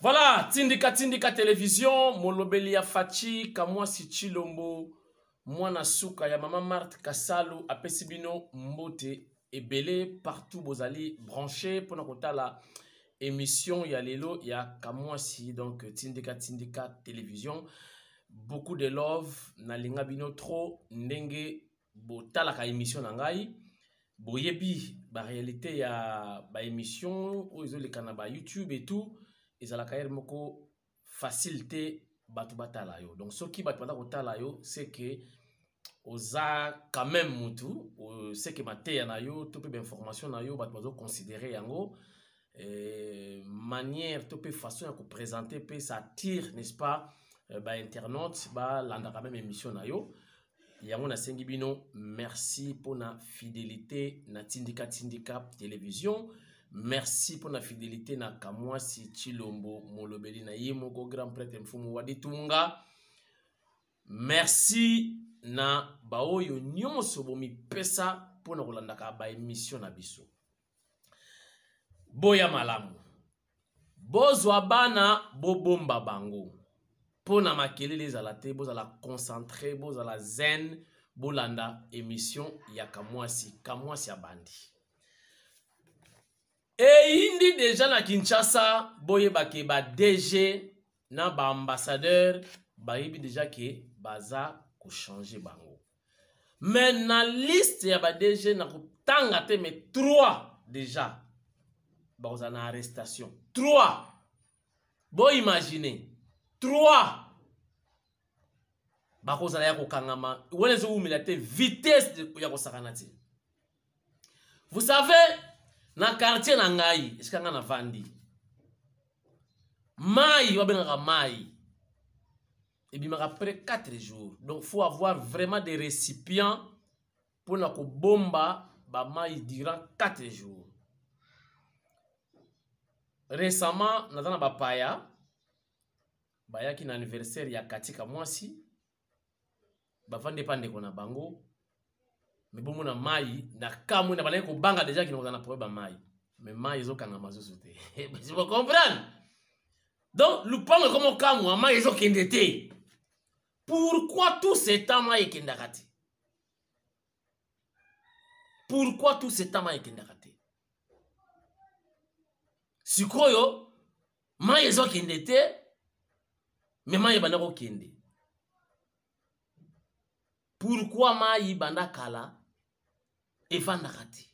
Voilà, Tindika Télévision, Molobeli ya Fachi, Kamwasi Chilombo, Mwana Suka ya Mama Marthe Kasalu, Apesibino Mbote, Ebele, partout Bozali, branché pour notre la émission ya Lelo, ya Kamwasi, donc Tindika Télévision. Beaucoup de love, Nalinga Bino trop, Ndenge, Botala ka émission nangai. Boyebi, ba réalité ya ba émission, ou ils ont les canaux YouTube et tout. Et ça la carrière moko facilité batu batala yo. Donc ce qui batu batala yo c'est que oza quand même mutu c'est que maté na yo tout peu d'information na yo batu bazo considérer yango manière tout peu façon de présenter pe ça tire n'est-ce pas ba internautes ba landa quand même émission na yo. Yango na sengi bino merci pour na fidélité na Tindika Télévision. Merci pour la fidélité na Kamwasi Chilombo Molobeli na Yemoko grand prêtre Mfumu Waditunga. Merci na baoyo nyonso bomi pesa pour na kolanda ka ba émission na biso. Boya malamu. Bozwa bana bobomba bango. Pona makelele za la te bozala concentré bozala zen bolanda émission ya Kamwasi ya bandi. Et indi déjà na Kinshasa boye bake ba DG na ba ambassadeur ba yebi déjà que baza ko changer bango. Mais na liste ya ba DG na ko tanga te mais 3 déjà ba oza na arrestation. 3. Bo imaginer 3 ba ko zala ya ko kangama wele zo umilate vitesse ya ko sakanati. Vous savez na quartier na ngai iskanga na vandi mai wabenga mai et bien après 4 jours donc faut avoir vraiment des récipients pour na ko bomba ba mai durant 4 jours. Récemment na ba paya baya ki na anniversaire ya katika mwasi ba vande pande kona bango. Mais bon, mon mai, na kamu na balai ko banga déjà qui nous en a problème mai. Mais mai ils ont kanga mazusu te. Tu peux comprendre? Donc, le pango comme kamu, mai ils ont kendete. Pourquoi tout ce temps mai kendakati? Pourquoi tout ce temps mai kendakati? Sikoyo, mai ils ont kendete, mais mai bana ko kende. Pourquoi mai bana kala? Et vandakati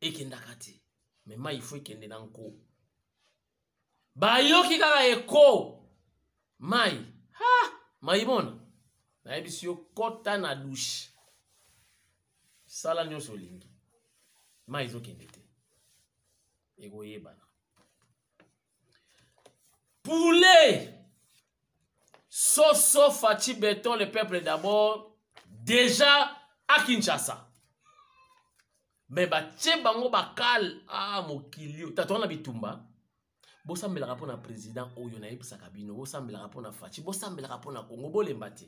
et kendakati mais ma il faut kende nanko ba yoki kaka eko mai ha mai bona na ebisio kota na douche sala nyoso lingi mai zo kendete ego yebana poulet soso Fachi Béton le peuple d'abord déjà à Kinshasa. Mais ba tche bango bakal mokilio tatona bitumba bosambela rapona président oyo na yebisa kabino bosambela rapona Fachi bosambela rapona Congo bolembate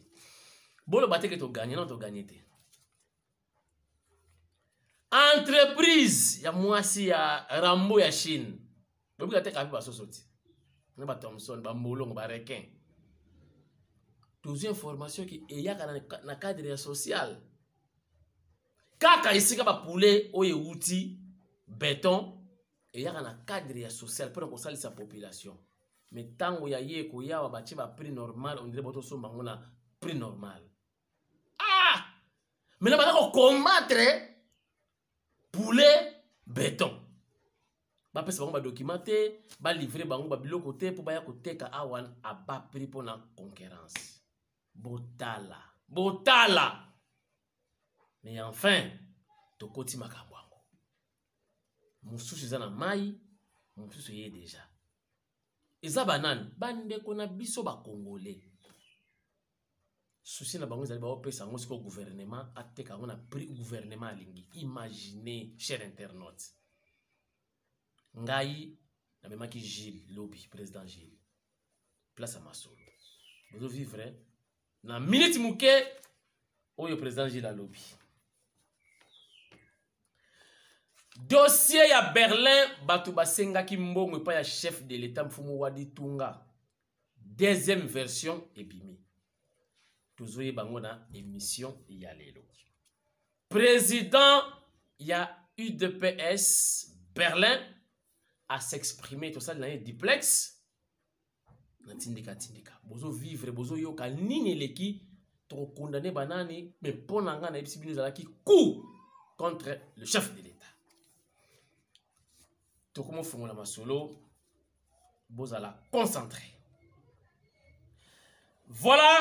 bolo bate ke to gagner non to gagner te entreprise ya mwasi ya Rambo ya Chine bobika te kabi basosoti na ba Thomson ba molongo ba requin tous information qui eyaka na cadre social. Kaka ici ba poulet oye outil béton et yaka na cadre ya social pour qu'on salisse sa population. Mais tango ya ye ko ya ba ba prix normal on dirait boto so mangona prix normal. Ah! Mais na ba ko combattre poulet béton. Ba pesa bango ba documenter, ba livrer bango ba biloko te pour ba ya ko teka awan a bas prix pour la concurrence. Botala. Mais enfin, tokoti makambwango. Mususu zana mai, mususu ye déjà. Eza banane, bande kona biso ba congolais. Souci na bango zali ba opesa ngo siko gouvernement ateka ngona prix gouvernement alingi. Imaginez, cher internaute. Ngai na memaki Gilles Lobi, président Gilles. Place à Masolo. Vous vivre na minute muke oyo président Gilles Lobi. Dossier ya Berlin batu basenga ki mbongo pa ya chef de l'état Mfumu Waditunga. deuxième version ebimi. Toujours bango na émission ya lelo. Président ya UDPS Berlin à s'exprimer tout ça dans un duplex. Tindika. Bozo vivre, bozo yoka nini leki to condamné banani mais pour nanga na ebisi bino qui coup contre le chef de l'État. To komo fongola masolo bozala concentré. Voilà.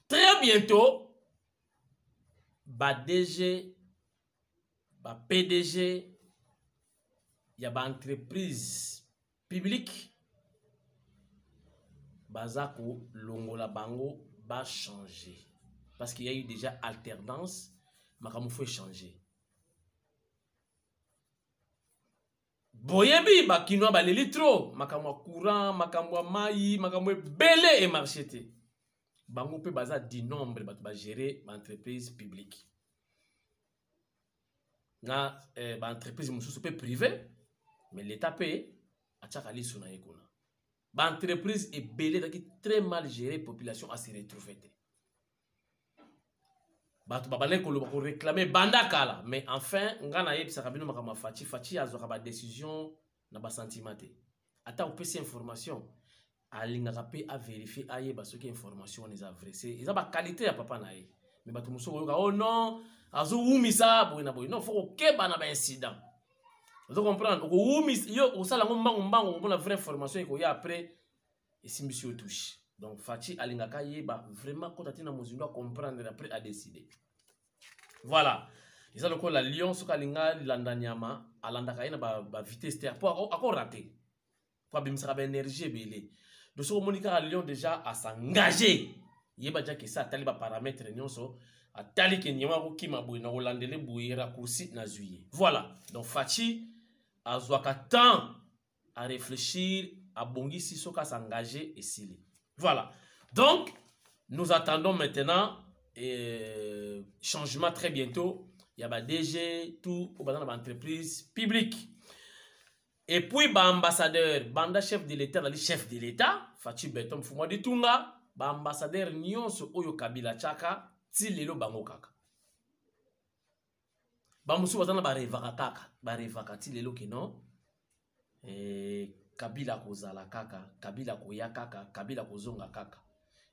Très bientôt ba DG ba PDG y a ba entreprise publique Bazako longola bango va changer parce qu'il y a eu déjà alternance makamou faut changer boyebi ba kino ba lelitro makamou courant makamou mai makamou belé et marcheté bango pe baza di nombre ba gérer ba entreprise publique na ba entreprise mususu pe privé mais l'état paye a tchakali sona yekona. L'entreprise est belée, qui très mal gérée, population à se retrouver. Ko réclamer bandakala, mais enfin, ngana yeb sakabino makama fachi azoka ba décision na ba sentimate. Ata ou pesi information, alinga kapé à vérifier aye ba soki information les a vraies. C'est ba qualité ya papa na ye. Mais ba tumuso oh non, azo umisa boy non, faut que ba na ba incident. Vous comprenez? Au salon, on a la vraie information et qu'il après, et si monsieur touche. Donc, Fati Alingaka yeba vraiment quand tu as comprendre après à décider. Voilà. Ils ont le la Lyon, ce qu'Alinga, l'Andanyama, Alandaka na ba vitesse terre pour encore rater. Pour bimsera ba énergie belé. De ce Monica à Lyon déjà à s'engager. Yeba déjà que ça tali ba paramètres nyonso. A tali ke nyama ko kima boy na Hollandais boy raccourci na juillet. Voilà. Donc Fati a temps à réfléchir, à bongi si soka s'engager et s'il. Voilà. Donc, nous attendons maintenant changement très bientôt. Il y a des DG, tout dans l'entreprise publique. Et puis, ambassadeur, banda chef de l'État, chef de l'État, Fati Betom Fuma de Tunga, ambassadeur Nyonso Oyo Kabila Chaka, Tilelo Bango Kaka. Bamusu bazana barevaka ti lelo kino Kabila kozala kaka, Kabila koya kaka, Kabila kozonga kaka.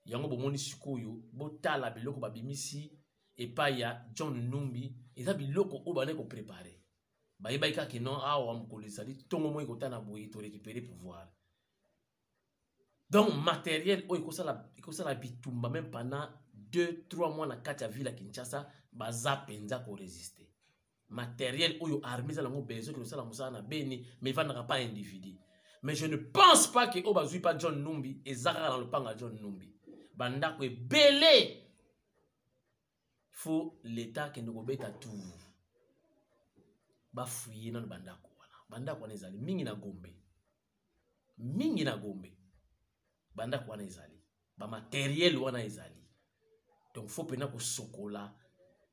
Yango bomoni sikoyo botala biloko babimisi epa ya John Numbi eza biloko o bane ko préparer. Bayeba kaka kino awa mkolisa li tongo mo ikotana boye to récupérer pouvoir. Donc matériel o ikosala bitumba même pendant 2-3 mois na kati ya ville Kinshasa baza penza ko résister. Matériel ou armée ça l'ango besoin que ça la moussa na beni mais il va n'aura pas individu. Mais je ne pense pas que au bazui pas John Numbi et Zara dans le panga John Numbi. Banda ko belé. Faut l'état qui nous beta tout. Ba fouiller dans banda ko wana. Banda ko ezali mingi na Gombe. Mingi na Gombe. Banda ko wana ezali. Ba matériel wana ezali. Donc faut pena ko sokola.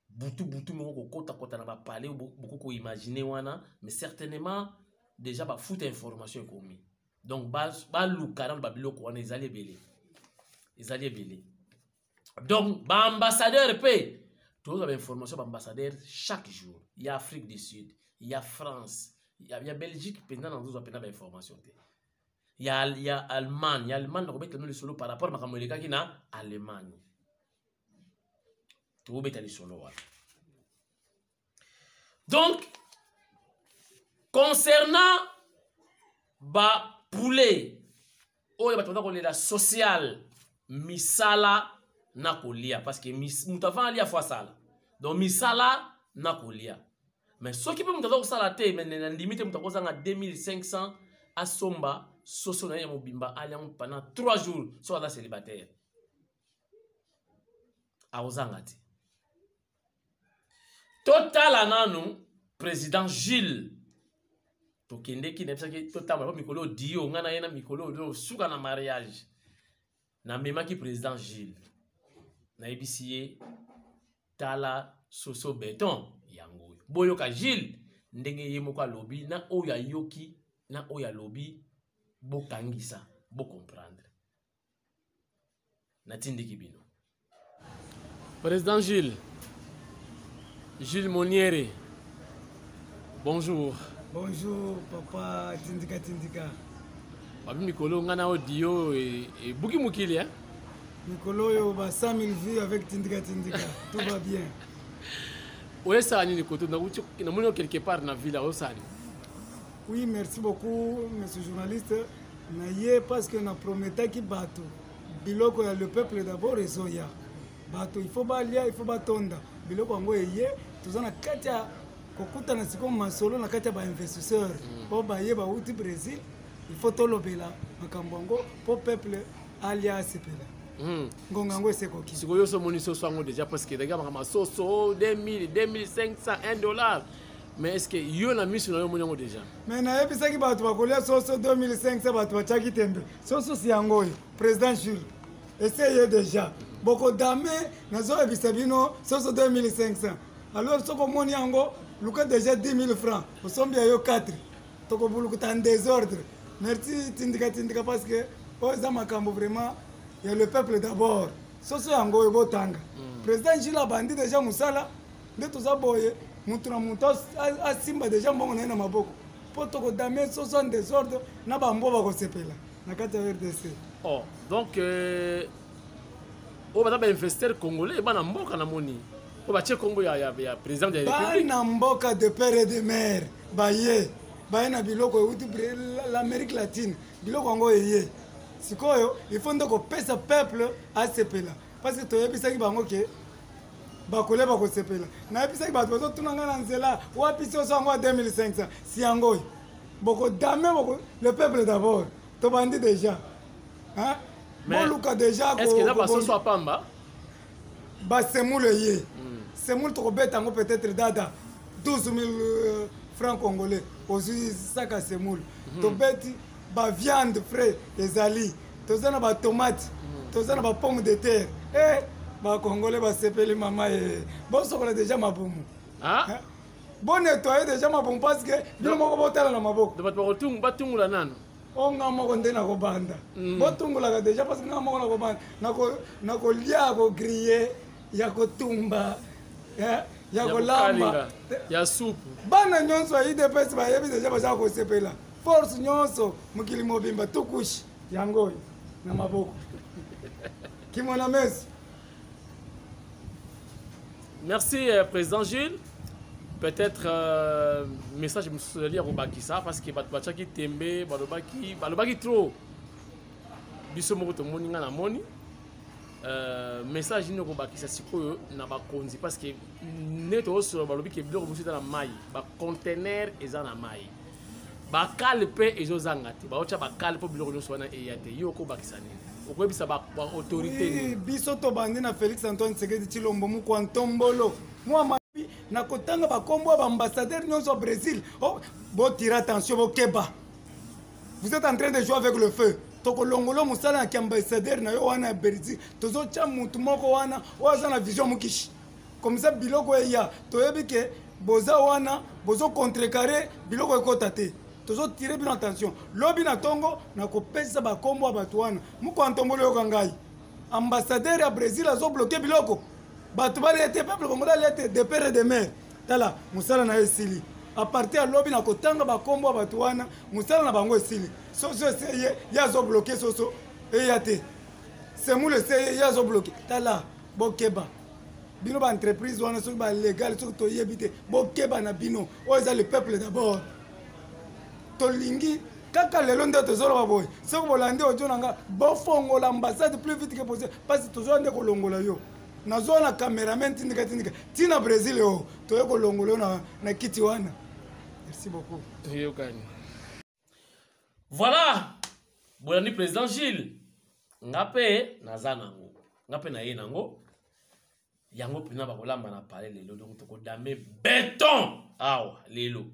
Boutou moko kota na ba parler beaucoup ko imaginer wana mais certainement déjà ba foot information komi donc ba lukaran ba biloko wana ezali belé donc ba ambassadeur pe tous les informations ba ambassadeur chaque jour il y a Afrique du Sud il y a France il y a Belgique pendant dans deux ba information il y a Allemagne ko betela le solo par rapport makambo leka kina Allemagne. Donc, concernant ba poulet, la sociale, misala na kolia parce que mutavan lia fois sala. Donc misala na kolia. Mais ce qui peut mutava sala te mais na limite mutakoza nga 2500 à somba soso na mobimba aliam pendant 3 jours soit la célibataire. A ozangati. Total ananu président Gilles tokende ki nepsa ki total mikolo dio ngana yena mikolo do suka na mariage na mema ki président Gilles na ebisiye tala soso beton yango boyoka Gilles ndenge yemo kwa lobi na oya yoki na oya lobi bokangisa Bon comprendre. Natindi Kibino. Président Gilles. Gilles Moniere. Bonjour. Bonjour, papa Tindika Tindika. Babi Mikolo ngana audio et Bouki Moukili, hein? Mikolo yo ba 100 000 vues avec Tindika Tindika. Tout va bien. Où est-ce que Nikoto na moni quelque part na ville au Sani? Oui, merci beaucoup, monsieur journaliste. Naye parce que na promettait ki bato. Biloko ya le peuple d'abord et soya. Bato il faut balia, il faut batonda. Biloko ngo eye, tozana katia kokuta na siko masolo na katia ba investisseur. Po baye ba uti Brésil. Il faut tolobela makambo ngo po peuple alia sepela. Ngonga ngo sekoki. Siko yo so moni so so ngo déjà parce que daga makama so 2000, 2500, $1. Mais est-ce que yo na mission na yo moni ngo déjà? Mais na yebisaki bato bakolia soso 2500 bato bachaki tembe. Soso si yango président Jules. Essayez déjà. Boko dame nazo yebisa bino soso 2500. Alors soko moni yango luka déjà 10 000 francs. Osombi yo 4. Toko bulukuta en désordre. Merci Tindika Tindika parce que oza makambo vraiment il y a le peuple d'abord. Soso yango yebo tanga. Président Gilles abandi déjà musala nde toza boye mutu na mutu asimba déjà mbongo na maboko. Po toko dame soso en désordre na bambo ba kosepela na kati ya RDC. Oh, donc on va investir congolais bana mboka na moni. On va checker Congo ya président de la République. Bana mboka de père et de mère. Baye. Baye na biloko euti l'Amérique latine. Biloko ngo eye. Sikoyo, il faut ndoko pesa peuple asepela. Parce que toyebisaki bango ke bakole bako sepela. Na yebisaki bato bazo tunanga na nzela, wapi soso ngo 2500. Si yango. Boko dame boko le peuple d'abord. To bandi déjà. Hein? Boluka déjà ko. Est-ce que là ba soso apamba? Ba semoule ye. Semoule to beta ngo peut-être dada 12 000 francs congolais. Aussi ça ka semoule. To beti ba viande frais ezali. To zana ba tomate. To zana ba pomme de terre. Eh ba congolais ba sepeli mama e. Bon sokola déjà mabumu. Ah? Bon nettoyer déjà mabumu parce que bino moko botala na maboko. De batungula nano. Onga moko nde na kobanda. Botungula déjà parce que nga moko na kobanda. Nako lia ko griller ya kotumba. Ya kolamba. Ya soupe. Bana nyonso ya IDPS ba yebi déjà ba ko sepela. Force nyonso mukili mobimba tukushi yango na maboko. Kimona mesi. Merci président Gilles. Peut-être message me suis lire au Bakissa parce que batchaki tembe balobaki trop. Biso moko to moninga na moni. Message ni ko Bakissa sikoyo na ba konzi parce que neto so balobi ke biloko musu na mai ba conteneur eza na mai. Ba kalpe ezo zangati ba ocha ba kalpe biloko nyonso wana eyate yo ko Bakissa ni. Okwebisa ba autorité ni. Biso to bandi na Félix Antoine Tshisekedi Tshilombo mu kwa Ntombolo. Moi na kotanga ba kombo ba ambassadeur nyonso au Brésil. Oh, bo tira attention bo keba. Vous êtes en train de jouer avec le feu. Toko longolo musala na ambassadeur na yo wana Brésil. Tozo cha mutu moko wana waza na vision mukishi. Comme ça biloko ya to yebike boza wana bozo contrecarrer biloko ekota te. Tozo tirer bien attention. Lobi na tongo na kopesa ba kombo abatu wana. Muko antombolo yo kangai. Ambassadeur ya Brésil azo bloquer biloko. Batu bali ete peuple congolais lete de père et de mère. Tala musala na esili. À partir de lobi na kotanga ba kombo abatu wana musala na bango esili. Soso seye yazo bloquer soso e yate. Semoule seye yazo bloquer. Tala bokeba. Bino ba entreprise wana so ba légal so to yebite bokeba na bino. Oza le peuple d'abord. Tolingi kaka lelo nde tozoloba boye soko bolande ojo nanga bofongola ambassade plus vite que possible parce que tozo nde kolongola yo nazo na cameraman tindika tina Brésil yo toye kolongola yo na kiti wana. Merci beaucoup. Voilà. Bolandi président Gilles. Ngape nazanango. Ngape na ye nango. Yango pina ba kolamba na parler lelo donc toko dame béton. Awa lelo.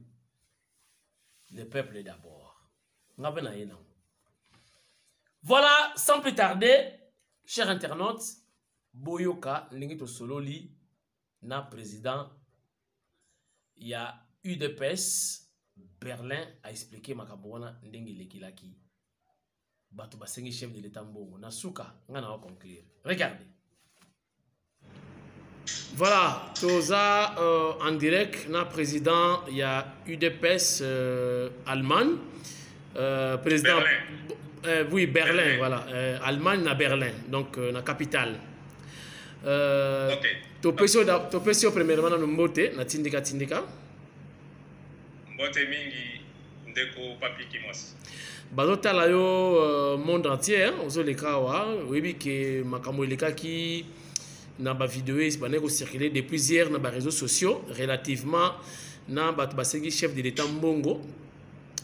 Le peuple d'abord. Voilà, sans plus tarder, chers internautes, Boyoka, Lingito Sololi, na président, il y a UDPS, Berlin a expliqué Makabouana Ndenge Lekilaki. bato basengi chef de l'état mbongo na suka nga na conclure. Regardez. Voilà, toza en direct na président il y a UDPS Allemagne président Berlin. Oui Berlin voilà Allemagne na Berlin donc na capitale topesi premièrement na mbote na tindika mbote mingi ndeko papi kimos bazotala yo monde entier ozoleka awa oyebi ke makambo elekaki na ba vidéo bana ko circuler depuis hier na ba réseaux sociaux relativement na bato basengi chef de l'état mbongo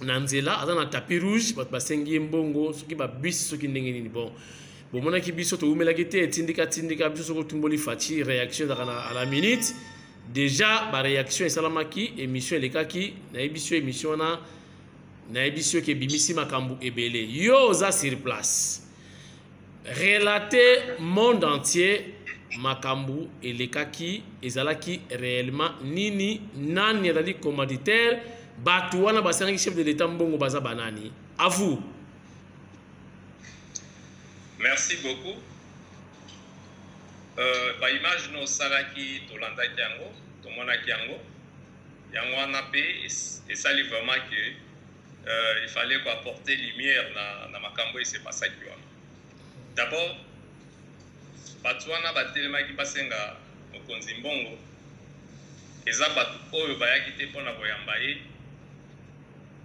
na nzela aza na tapis rouge bato basengi mbongo soki ba bus soki ndenge nini bon bomonaki biso toumelaki te tindika biso soko tumboli faci réaction à la minute déjà ba réaction esalamaki émission elekaki na émission na émission ke bimisi makambo ebele yo za sur place relater monde entier makambu elekaki ezalaki réellement nini nani azali commanditaire batu wana basangi chef de l'état mbongo baza banani à vous. Merci beaucoup. Ba image no salaki tolanda yango tomonaki yango wana pe et ça vraiment que il fallait quoi apporter lumière na makambo et c'est pas ça qui va. D'abord batu wana batelemaki basenga mokonzi mbongo eza batu oyo bayaki te mpona koyamba ye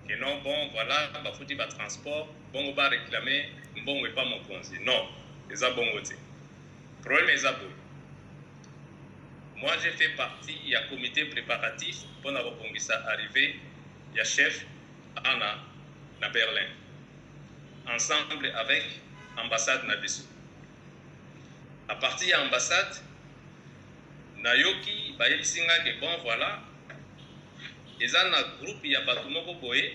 que non bon voilà bafuti ba transport bongo ba réclamer mbongo epa mokonzi non eza bongo te problème eza boye. Moi j'ai fait partie ya comité préparatif mpona kobongisa arrivé ya chef na Berlin ensemble avec ambassade na biso. À partir de l'ambassade, Nayoki, Bayebisinga, que bon voilà, ils ont un groupe, il y a pas tout le monde boye,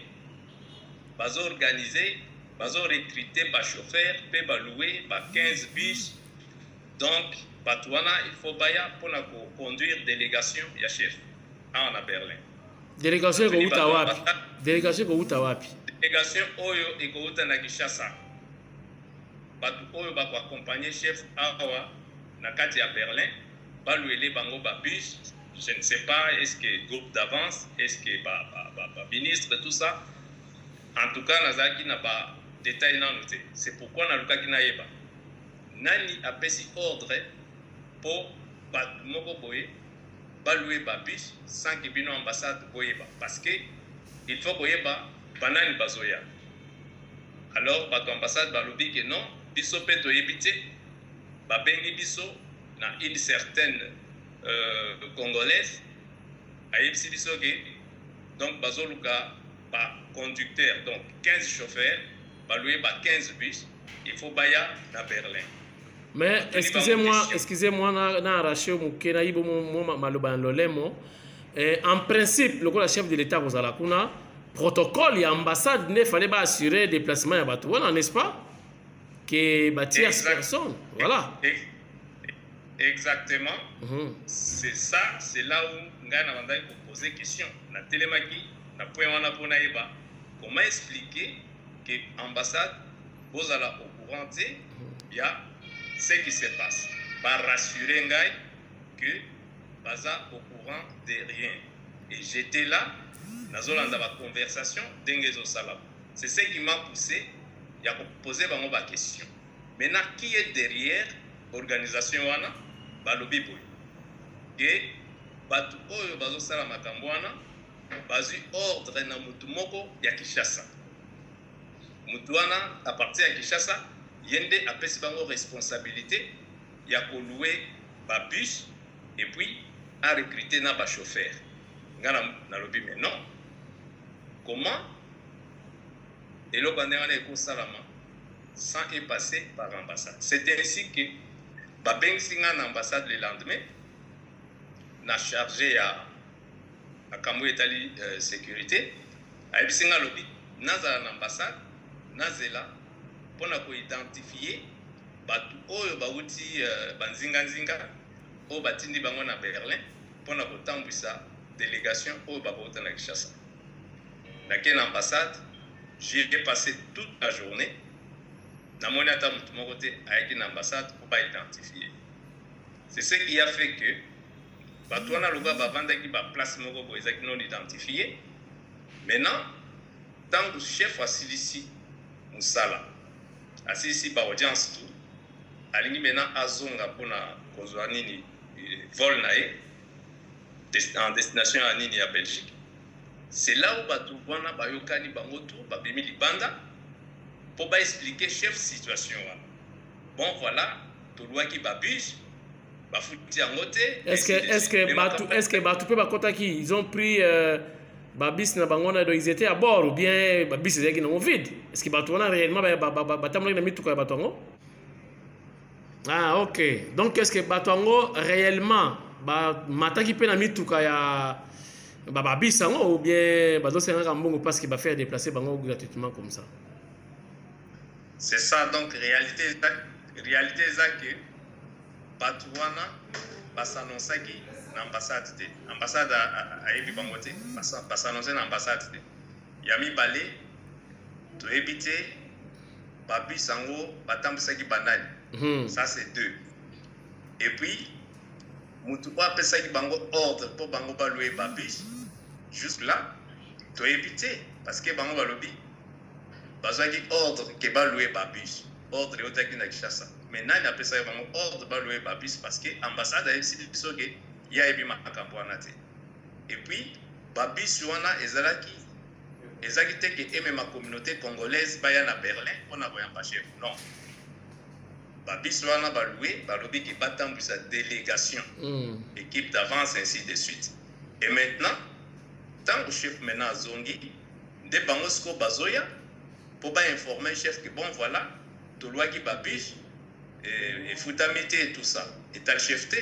ils ont organisé, ils ont recruté des chauffeurs, ils ont loué 15 bus. Donc, il faut baya pour conduire délégation, il y a chef, à Berlin. Délégation ko utawapi? Délégation ko utawapi? Délégation Oyo et ko na Kinshasa. Batu oyo ba accompagner chef awa na kati ya Berlin baluele bango ba bus je ne sais pas est-ce que groupe d'avance est-ce que ba ministre tout ça en tout cas nazaki na ba détail na noté c'est pourquoi na lukaki na yeba nani apesi ordre pour batu moko boye balué ba bus sans que bino ambassade boyeba parce que il faut boyeba banani bazoya alors bato ambassade balobi que non biso pe toyebite babengi biso na une certaine congolaise ayebisi biso ke donc bazoluka ba conducteur donc 15 chauffeurs baloué ba 15 bus il faut baya na Berlin. Mais excusez-moi na arraché muke na yibo mo maloba lolemo en principe le chef de l'état kozala kuna protocole et ambassade ne fallait pas assurer déplacement à bateau, n'est-ce pas? Que tierce personne, voilà. Exactement. C'est ça, c'est là où on a posé question. Na télémaki, na point wana pona eba. Comment expliquer que l'ambassade vous allez au courant il y a ce qui se passe. Par rassurer ngai que baza au courant de rien. Et j'étais là. Dans la conversation, c'est ce qui m'a poussé à poser ma question. Maintenant, qui est derrière l'organisation wana balobi boy? Et batu oyo bazo sala makambo wana bazu ordre na mutu moko ya Kinshasa. Mutu wana à partir de Kinshasa, yende apesi bango responsabilité ya ko louer ba bus et puis à recruter na ba chauffeur. Ngana na lobi mais non. Comment et le bandéran est salama sans y passer par l'ambassade. C'est ainsi que Babeng Singa l'ambassade le lendemain n'a chargé à Kamou Etali sécurité à Ebisinga Lobi Naza l'ambassade Nazela pour identifier Batu Oyo Bauti Banzinga Zinga au Batindi Bango à Berlin pour la délégation au Babota na Kinshasa. Dans l'ambassade, j'ai passé toute la journée namoni ata mutu moko te ayaki na ambassade pour ba identifier. C'est ce qui a fait que bato wana lokola bavandaki ba place moko boye ezaki non identifié. Maintenant tant que chef asilisi musala asilisi ba audience tout alingi maintenant azonga mpona kozwa nini vol na ye en destination à nini ya Belgique. C'est là où bato wana bayokani bango tout babimi libanda pour ba expliquer chef situation wana. Bon voilà tolwaki babus bafouti en côté. Est-ce que bato pe bakota qui ils ont pris babis na bangona donc ils étaient à bord ou bien babis ezaki na vide? Est-ce que bato wana réellement batamolaki na mituka ya bato yango? Ah ok, donc est-ce que bato yango réellement mataki pe na mituka ya babis yango ou bien bazosengaka mbongo parce que bafaire déplacer bango gratuitement comme ça? C'est ça, donc réalité est que bato wana basanonsaki na ambassade te. Ambassade ayebi bango te, basanonse na ambassade te. Ya mibale toyebi te babus yango batambwisaki banani. Ça c'est 2. Et puis mutu oyo apesaki bango ordre pour bango balouer babus. Jusque là toyebi te parce que bango balobi bazwaki ordre ke balouer babus. Ordre eotaki na Kinshasa. Maintenant il appelle ça ordre balouer babus parce que ambassade ayebisi biso ke ya yebi makambo wana te. Et puis babus wana ezalaki te ke eme ma communauté congolaise baya na Berlin mpona koyamba chef. Non. Babis wana baloué balobi ke batambwisa délégation équipe d'avance ainsi de suite. Et maintenant tant que chef maintenant zongi de bango siko bazoya pour ba informer chef que bon voilà tolwaki babis et futamite et tout ça. Et tal chef te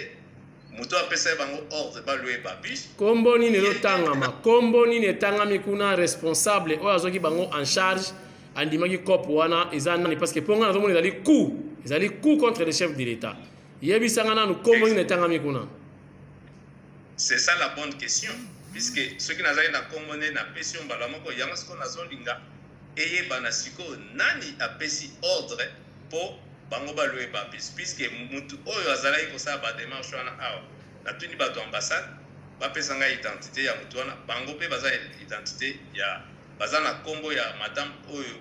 muto apesa bango ordre baloué babis. Kombo nini lotangama? Kombo nini etangami kuna responsable oyo azoki bango en charge andimaki cop wana eza nani parce que ponga nazomona ezali coup. Ils allaient coup contre le chef de l'État. C'est ça la bonne question. Puisque ceux qui n'ont pas de na question, balamoko yamasko nazolinga eye banasiko nani apesi ordre pour bango baloué babis. Puisque mutu oyo azalaki ko sa ba démarche wana awa. Na tuni bato ambassade ba pesanga identité ya mutu wana bango pe baza identité ya baza na kombo ya madame oyo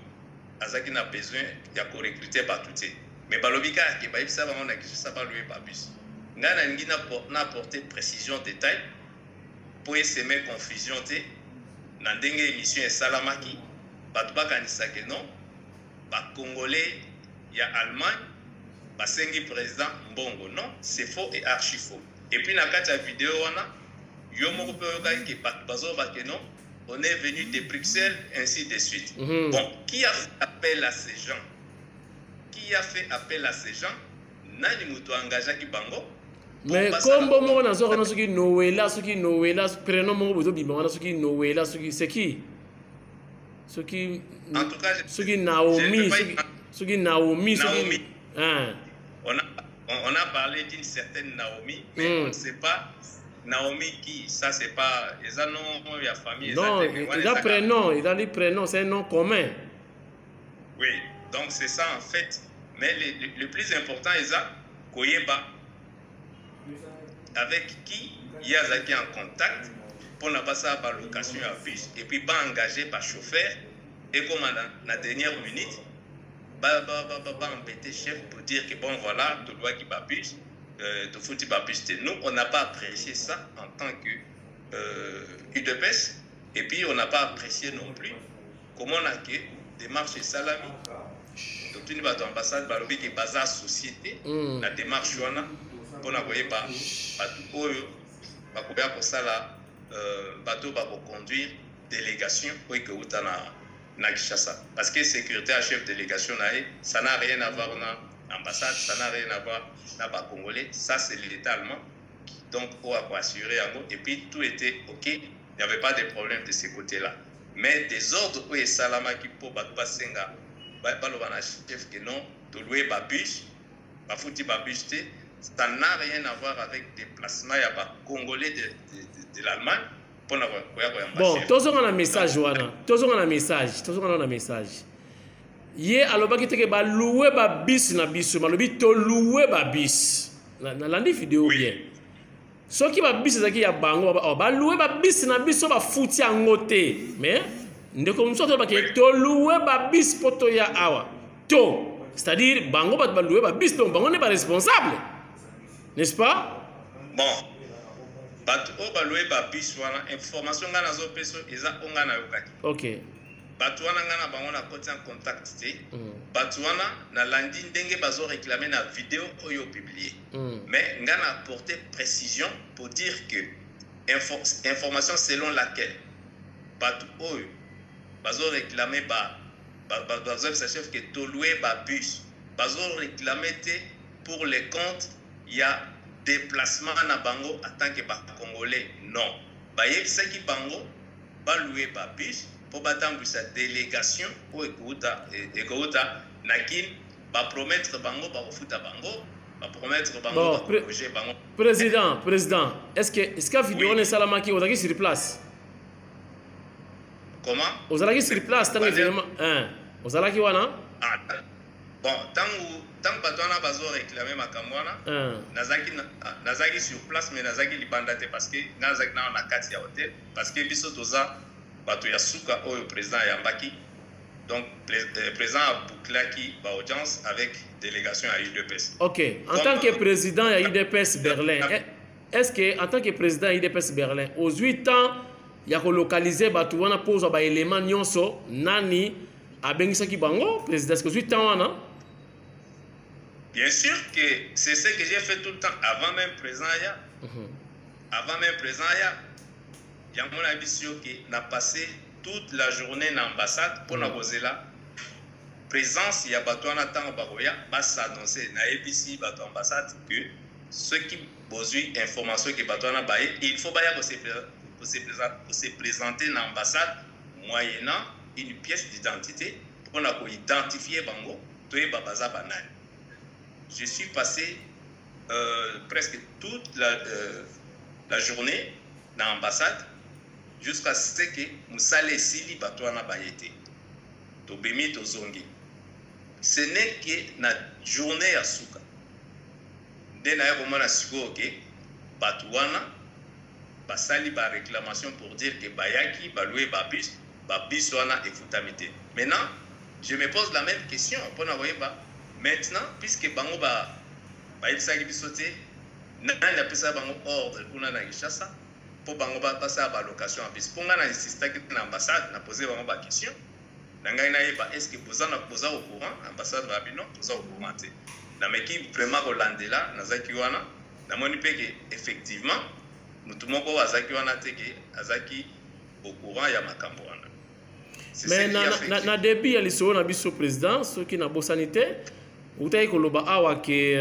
azaki na besoin ya ko recruter batuté. Mais balobika ke baibisa bango na Kinshasa baloué babus. Nga na ngi na apporter précision détail pour semer confusion te na ndenge émission esalamaki bato bakanisa ke non ba congolais ya Allemagne basengi président Mbongo. Non, c'est faux et archi faux. Et puis na kati ya vidéo wana yo moko pe yokaki ke bato bazoba ke non on est venu de Bruxelles ainsi de suite. Bon, qui a fait appel à ces gens? Qui a fait appel à ces gens? Nani mutu engagaki bango? Mais kombo moko nazo na soki Noëlla prénom moko bozo bima wana soki Noëlla soki c'est qui? Soki en tout cas soki Naomi hein. On a parlé d'une certaine Naomi mais on ne sait pas Naomi qui, ça c'est pas les noms de la famille. Non, il a des prénoms, c'est un nom commun. Oui, donc c'est ça en fait. Mais le plus important est ça, Koyeba, avec qui il y a en contact pour ne pas ça par location à bus et puis pas engagé par chauffeur et comme à la dernière minute, embêter chef pour dire que bon voilà, tu dois qu'il bus. De foutu babus. Nous, on n'a pas apprécié ça en tant que UDPS et puis on n'a pas apprécié non plus comment on a que démarche salami. Donc, tu vas à l'ambassade, balobi qui bazar société, la démarche pour n'avoir pas tout bakobya ko sala bateau ba conduire délégation pour que uta na Kinshasa parce que sécurité à chef délégation ça n'a rien à voir na ambassade, ça n'a rien à voir avec les Congolais, ça c'est l'État allemand. Donc, on va assurer et puis tout était ok, il n'y avait pas de problème de ce côté-là. Mais des ordres où il salama qui pour passer le chef que non, de louer babus, bafouti babus, ça n'a rien à voir avec des placements congolais de l'Allemagne. Bon, tous on a un message, Joana. Tous on a un message. ye alobaki teke ba louer ba bis na biso malobi to louer ba bis na landi vidéo bien soki ba bis ezaki ya bango ba louer ba bis na biso ba futi yango te mais ndeko mosusu to ba ke to louer ba bis poto ya awa to c'est-à-dire bango ba louer ba bis donc bango n'est pas responsable n'est-ce pas bon bato o ba louer ba bis wana information ngana zo peso eza onga na yokaki OK bato wana ngana bango na koti en contact te bato wana na landi ndenge bazo réclamer na vidéo oyo publié mais ngana apporter précision pour dire que information selon laquelle bato oyo bazo réclamer bazo chef que to louer ba bus bazo réclamer te pour les comptes il y a déplacement na bango en tant que ba congolais non ba yebisaki bango ba louer ba bus pour battre sa délégation pour écouter nakin va promettre bango va refuta bango va promettre bango va projet bango président est-ce que vidéo ne salamaki ozaki sur place comment ozalaki sur place tant événement ozalaki wana bon tant batona bazo réclamer makambo wana nazaki sur place mais nazaki libanda te parce que nazaki na kati ya hôtel parce que biso toza bato ya suka oyo président yambaki donc président a bouclaki ba audience avec délégation à UDPS. OK, en tant que président à UDPS Berlin, est-ce que en tant que président à UDPS Berlin aux 8 ans il y a localiser bato wana pose ba élément nyonso nani abengisaki bango président est-ce que 8 ans wana bien sûr que c'est ce que j'ai fait tout le temps avant même président ya avant même président ya yango na biso que n'a passé toute la journée dans l'ambassade pour la poser là présence ya bato wana tango bakoya bas annoncer na ABC bato ambassade que ceux qui besoin information que bato wana baye il faut baya pour se présenter dans l'ambassade moyennant une pièce d'identité pour na ko identifier bango to e babaza banani. Je suis passé presque toute la journée dans l'ambassade jusqu'à ce que musale sili batwana bayete to bemi to zongi ce n'est que na journée ya suka de na yako mona siko ke batwana basali ba réclamation pour dire que bayaki baloué babis wana efutamite. Maintenant je me pose la même question pour na ba maintenant puisque bango ba yebisaki biso te nani apesa bango ordre kuna na Kinshasa pour bango ba passer à location en bis ponga na insista que na ambassade na poser bango ba question na ngai na yeba est-ce que boza na poser au courant ambassade ba bino poser au courant te na meki vraiment Rolandela na zaki wana na moni pe que effectivement mutu moko azaki wana te que azaki au courant ya makambo wana mais na début ya liso na biso président soki na bosanité utayi koloba awa ke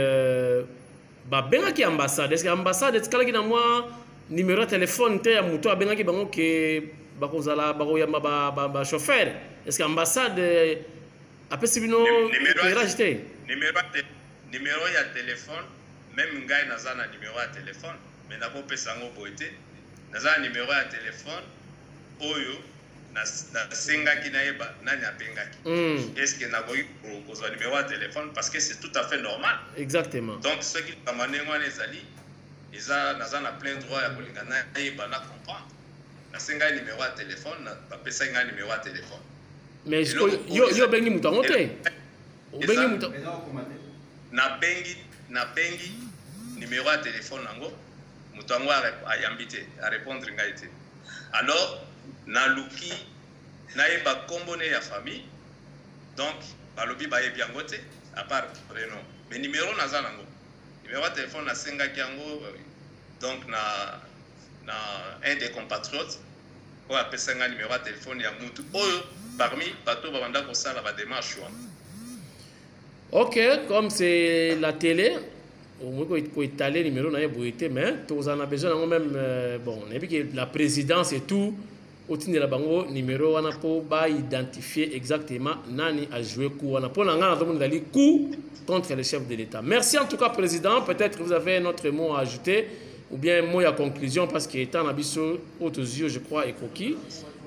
ba bengaki ambassade est-ce que ambassade etikala ki na moi numéro de téléphone te ya muto abengaki bango ke bakozala bakoyamba ba chauffeur est-ce que ambassade apesi bino éclairage te numéro ya téléphone même ngai naza na numéro ya téléphone mais nakopesa yango boye te naza na numéro ya téléphone oyo nasengaki nayeba nani abengaki est-ce que nakoki kozwa numéro ya téléphone parce que c'est tout à fait normal exactement donc ce qui kamane wana ezali naza na plein droit ya kolinga nayeba na comprendre nasengai numéro ya téléphone bapesaki ngai numéro ya téléphone mais yo bengi mutu yango te obengi mutu nabengi numéro ya téléphone yango mutu yango ayambi te arépondre ngai te alors naluki nayeba kombo ne ya famille donc balobi bayebi yango te à part prénom mais numéro naza nango numéro ya téléphone nasengaki yango donc na un des compatriotes oyo apesanga numéro ya téléphone ya mutu oyo parmi bato babanda kosala badémarche wana. OK, comme c'est la télé on peut étaler le numéro na boité mais tous en a besoin même bon on a vu que la présidence et tout au de la bango numéro wana po ba identifier exactement nani a joué coup wana po na ngana to monde dali coup contre le chef de l'État. Merci en tout cas président, peut-être que vous avez un autre mot à ajouter ou bien un mot à conclusion parce que étant abisso autres yeux je crois et coquille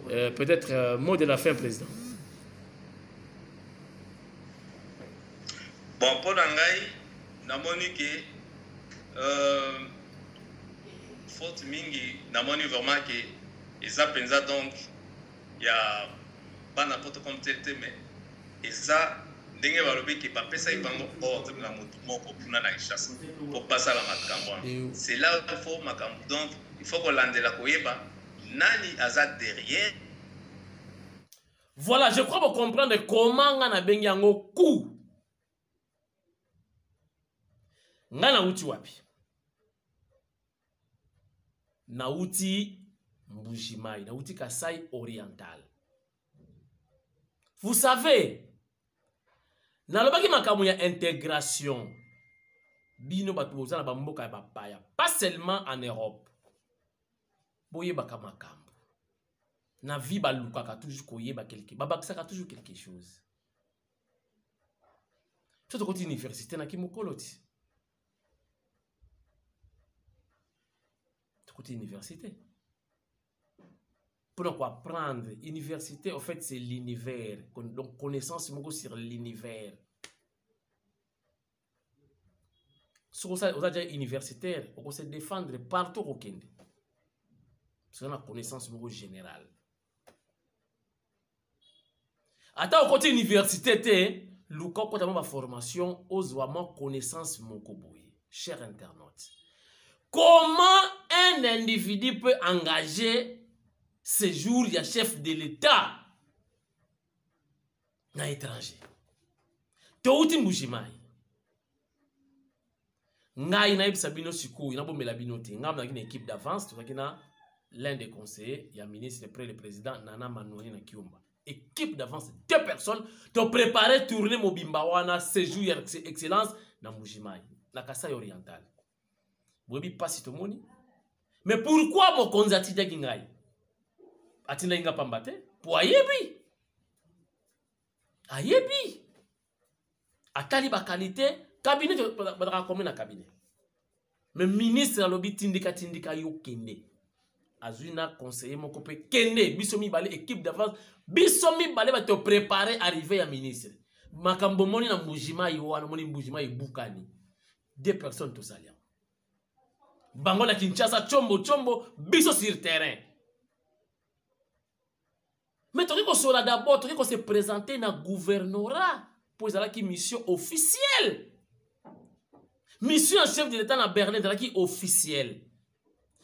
peut-être mot de la fin président. Bon, pour l'angai, namoni que faute mingi, namoni vraiment que ils a pensé donc il y a pas n'importe comme tel mais et ça ndenge balobi que papa ça ibango ordre na moto moko puna na chasse pour passer la makambo. C'est là qu'il faut makambo. Donc il faut qu'on lande la koyeba nani azat derrière. Voilà, je crois que vous comprenez comment on a bengi yango coup. Ngana uti wapi? Na uti Mbujimai, na uti Kasai oriental. Vous savez, na lobaki makamu ya intégration. Bino batuoza na bamboka ya bapaya, pas seulement en Europe. Boye baka makamu. Na vie balukaka toujours koyeba quelque babakisaka toujours quelque chose. Surtout côté université na kimukoloti. Côté université. Pour donc apprendre, université, en fait, c'est l'univers. Donc, connaissance sur l'univers. Si vous êtes déjà universitaire, on peut se défendre partout au Kenya. Parce qu'on a connaissance générale. Attends, au côté université, le cas de ma formation, aux connaissance mokoboye. Cher internaute. Comment un individu peut engager ce jour il y a chef de l'État dans l'étranger? Touti Mbujimai. Ngai na ibsabino siku ina bomela binote ngam na une équipe d'avance to na l'un des conseillers il y a ministre près le président Nana Manoye na Kiumba. Équipe d'avance 2 personnes te préparer tourner mobimba wana séjour excellence na Mbujimai na Kasai oriental. Bobi pasi to moni. Mais pourquoi mon konzati de gingai? Atina inga pambate? Pour ayebi. Ayebi. Atali ba qualité, cabinet badra comme na cabinet. Mais ministre alobi tindika yo kende. Azuna conseiller mon copé kende bisomi balé équipe d'avance, bisomi balé va te préparer arriver à ministre. Makambo moni na Mbujimai wana moni Mbujimai bukani. 2 personnes to salia. Bango na Kinshasa chombo biso sur terrain. Mais tu as d'abord tu se présenter na gouvernorat pour la mission officielle. Mission chef de l'État na Berlin de la qui officielle.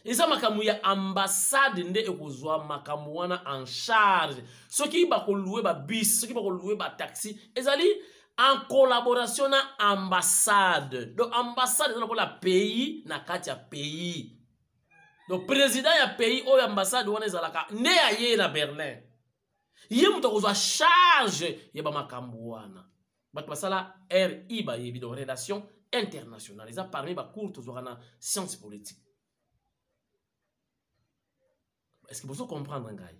Et ça makamu ya ambassade nde ekozwa makamu wana en charge. Ceux qui ba ko louer ba bus, ceux qui ba ko louer ba taxi, ezali en collaboration na ambassade. Donc ambassade c'est la pays na kati ya pays. Donc président ya pays ou ambassade wana ezalaka ne aye na Berlin. Yé muto kozwa charge ya ba makambo wana. Bat basala RI ba yebi donc relation internationale. Eza parmi ba cours tozwa na sciences politiques. Est-ce que vous comprenez ngai?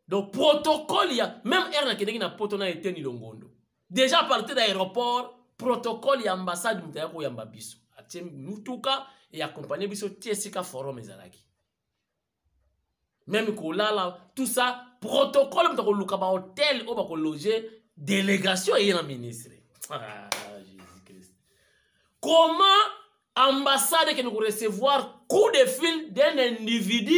Donc, protocole, il y a même R qui n'a pas été ni longondo. Déjà, à partir de l'aéroport, protocole, il y a ambassade, il y a ambabiso. Nous, tout cas, et accompagné biso Tiesika Forum ezalaki. Même que là, tout ça, protocole, il y a un hôtel, il y a loger, délégation, et il y a un ministre. Ah, Jésus-Christ. Comment ambassade qui nous recevoir coup de fil d'un individu?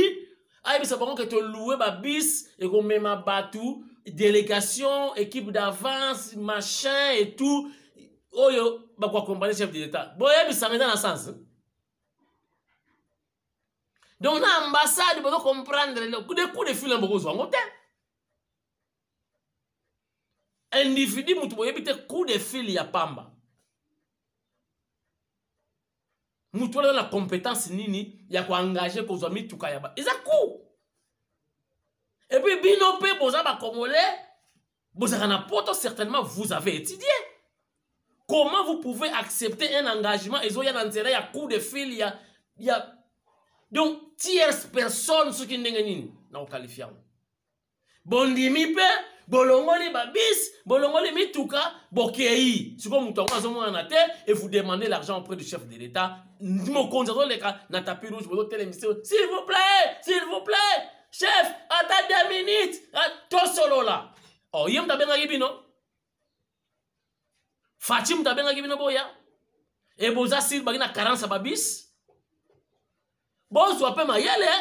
Aïe, ça que tu loues ma bis et qu'on met ma batou, délégation, équipe d'avance, machin et tout. Oh yo, bah quoi accompagner chef de l'État. Bon, ça met dans le sens. Donc, l'ambassade, il faut comprendre le coup de fil en Bogozo en hôtel. Individu, tu peux éviter coup de fil, il y a pamba. Nous avons la compétence nini, il y a quoi engager pour zomi tout kayaba. Ils ont et puis binope pour ça congolais, vous avez un poto certainement vous avez étudié. Comment vous pouvez accepter un engagement et il y a un intérêt, il y a coup de fil, il y a donc tierce personne ce qui n'est pas qualifié. Bon dimi pe bolongoli babis, bolongoli mituka, bokei. Si vous et vous demandez l'argent auprès du chef de l'État, s'il vous plaît, chef, attends 2 minutes, tout solo là. Oh, yem ta bien non? Fatim tabenga kibino boya. Et boza sil bagina 40 babis. Bon soit pe mayele.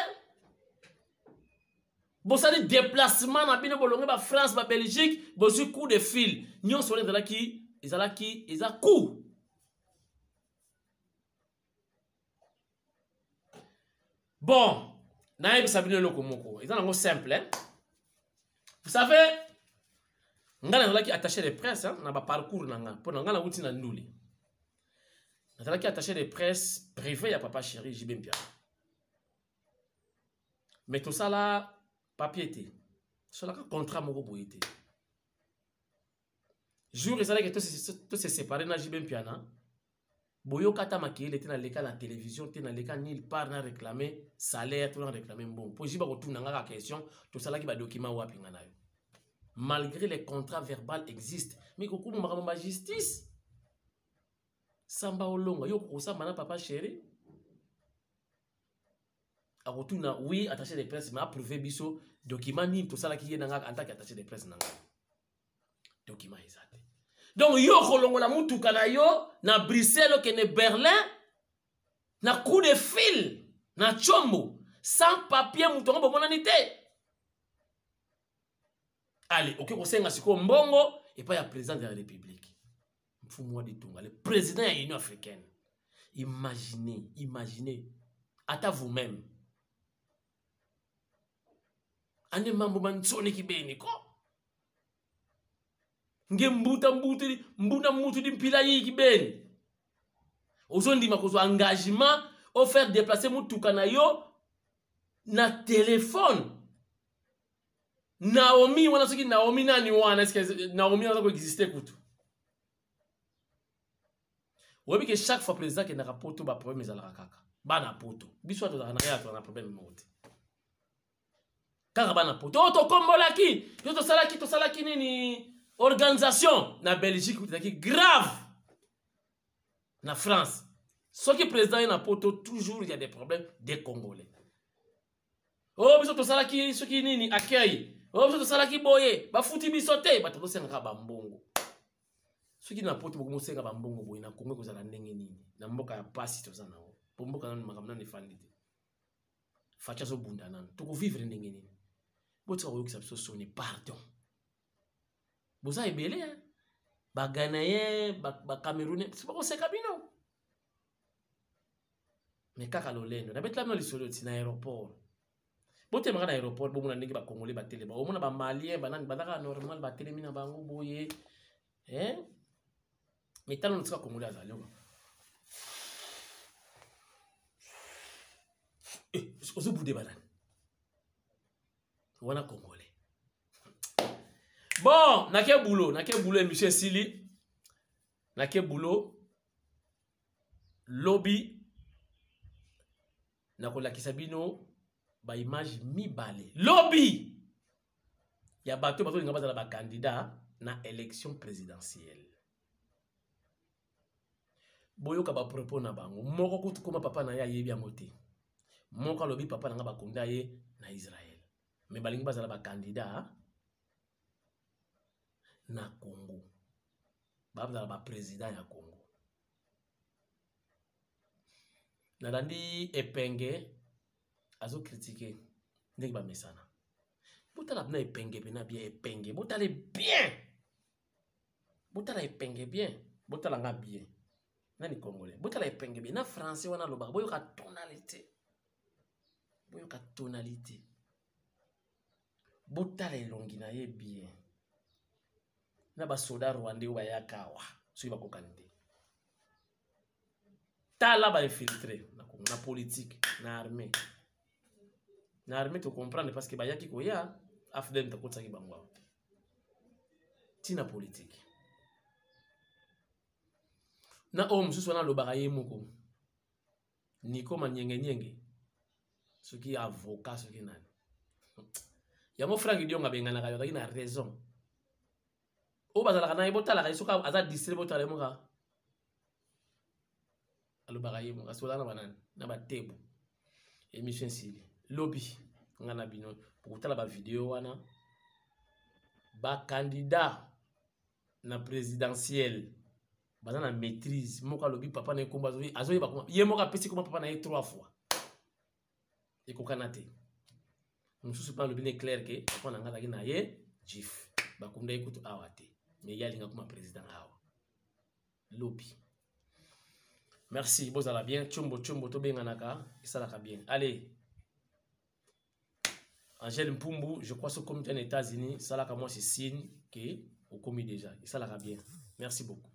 Bosali déplacement na bino bolonge ba France ba Belgique, bosu coup de fil. Nyon sole ezalaki coup. Bon, naïb sabine lokomoko. Ils ont simple, hein. Vous savez, ngana qui attaché de presse, hein, na ba parcours nanga. Pour ngana wuti na nduli. Ngana qui attaché de presse privé ya papa chéri Jibé Mpiana. Mais tout ça là, papier était. Cela ka contrat moko boyete. Jour et ça là que tout se séparé na Jibé Mpiana. Boyo kata makile te na leka la télévision te na leka nulle part na réclamer salaire to na réclamer bon pour jiba ko tuna nga question to sala ki ba document wapi nga nayo malgré les contrats verbaux existent mais ko kuma ma justice samba olonga yo ko samba na papa chéri a retourna oui attaché de presse mais approuvé biso document ni to sala ki ye nga en tant qu'attaché de presse nga document exact. Donc, yo kolongola mutuka na yo, na Bruxelles, kene Berlin, na coup de fil, na chombo, sans papier moutongo bomonanité. Allez, ok, on sait siko mbongo, et pas ya président de la République. Mfumwa di tunga, le président de l'Union africaine. Imaginez, ata vous-même. Ane mambo mansone ki beni ko. Nge mbuta mutu di mpila yi kibeni. Ozondi makozo engagement au faire déplacer mutuka na yo na téléphone. Naomi wana soki Naomi nani wana est-ce que Naomi wana ko exister kutu. Webi que chaque fois président ke na rapoto ba problème ezala kaka. Bana poto. Biso to na ya to na problème mote. Kaka bana poto. To kombolaki. Yo to salaki nini organisation na Belgique qui grave na France. Ce qui est président na poto toujours il y a des problèmes des Congolais. Oh biso to salaki ce qui nini accueil. Oh biso to salaki boye ba futi bisote ba to senga ba mbongo. Ce qui na poto bomo senga ba mbongo boye na Congo ko zala ndenge nini. Na mboka ya pasi to sana. Po mboka na makamna ne fandite. Facha so bunda nan. To ko vivre ndenge nini. Boto ko yokisa biso soni pardon. Boza ebele hein. Ba Ghanéen, ba Camerounais, c'est pas qu'on sait kabino. Mais kaka lolendo, na betla no lisolo ti na aéroport. Bote maka na aéroport bo mona ndenge ba Congolais ba télé ba. O mona ba Malien ba nani ba daka normal ba télé mina bango boye. Hein? Mais talo no tsaka Congolais azali. Ozo boudé banane. Wana Congolais. Bon, nake boulot, monsieur Sili. Nake boulot. Lobby. Nakola kisabino ba image mibale. Lobby. Ya bato nga bazala ba candidat na élection présidentielle. Boyo ka ba propos na bango. Moko kutu koma papa na ya yebi ya moté. Moko lobby papa na nga ba konda ye na Israël. Mais balingi bazala ba candidat na Congo. Babza ba président ya Congo. Nadandi epenge azo critiquer ndenge ba mesana. Botala na epenge bena bien epenge. Botale bien. Botala epenge bien. Botala nga bien. Nani Congolais. Botala epenge bien na français wana loba. Boyo ka tonalité. Boyo ka tonalité. Botala elongi na ye bien. Na ba soda rwandais wa yakawa so ba kokande tala ba infiltré na politique na armée to comprendre parce que ba yaki ko ya afden to kotsa ki bangwa tina politique na mususu na lobaka ye moko niko manyenge soki avocat soki nani yango Frank Dionga bengana ka yo na raison. O bazala kana ibotala ka isoka aza district botala moka alo bagaye moka sola na banane na batebo émission sili lobby ngana bino pour tala ba vidéo wana ba candidat na présidentielle baza na maîtrise moko alobi papa na ye kombo azoyeba koma ye moko apesi koma papa na ye 3 fois ekokana te mosusu mpe alobi ne clair ke papa na nga azalaki na ye jif bakunda ye kutu awa te mais ye alinga koma président awa lobi. Merci, bozala bien. Chombo to benganaka, esalaka bien. Allez. Angèle Mpumbu, je crois que comme tu es aux États-Unis, ça là, moi c'est signe que au commis déjà. Et ça là bien. Merci beaucoup.